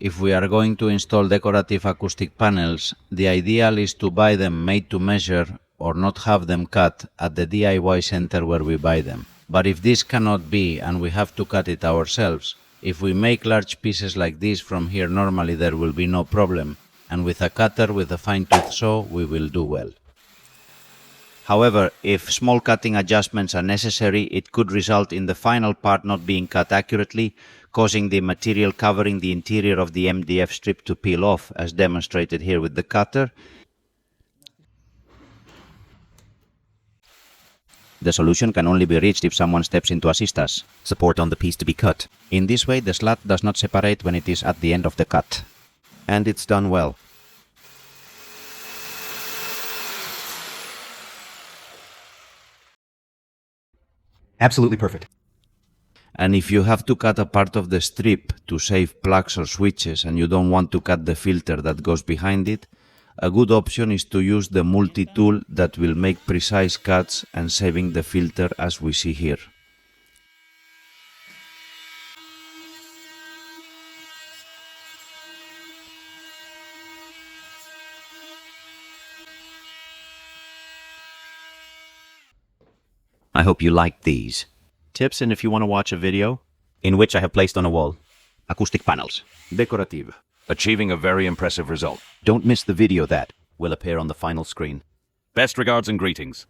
if we are going to install decorative acoustic panels, the ideal is to buy them made to measure or not have them cut at the DIY center where we buy them. But if this cannot be and we have to cut it ourselves, if we make large pieces like this from here normally there will be no problem, and with a cutter with a fine-tooth saw we will do well. However, if small cutting adjustments are necessary, it could result in the final part not being cut accurately, causing the material covering the interior of the MDF strip to peel off, as demonstrated here with the cutter. The solution can only be reached if someone steps in to assist us. Support on the piece to be cut. In this way, the slat does not separate when it is at the end of the cut. And it's done well. Absolutely perfect. And if you have to cut a part of the strip to save plugs or switches and you don't want to cut the filter that goes behind it, a good option is to use the multi-tool that will make precise cuts and saving the filter as we see here. I hope you liked these Tips, and if you want to watch a video, in which I have placed on a wall acoustic panels. Decorative, achieving a very impressive result. Don't miss the video that will appear on the final screen. Best regards and greetings.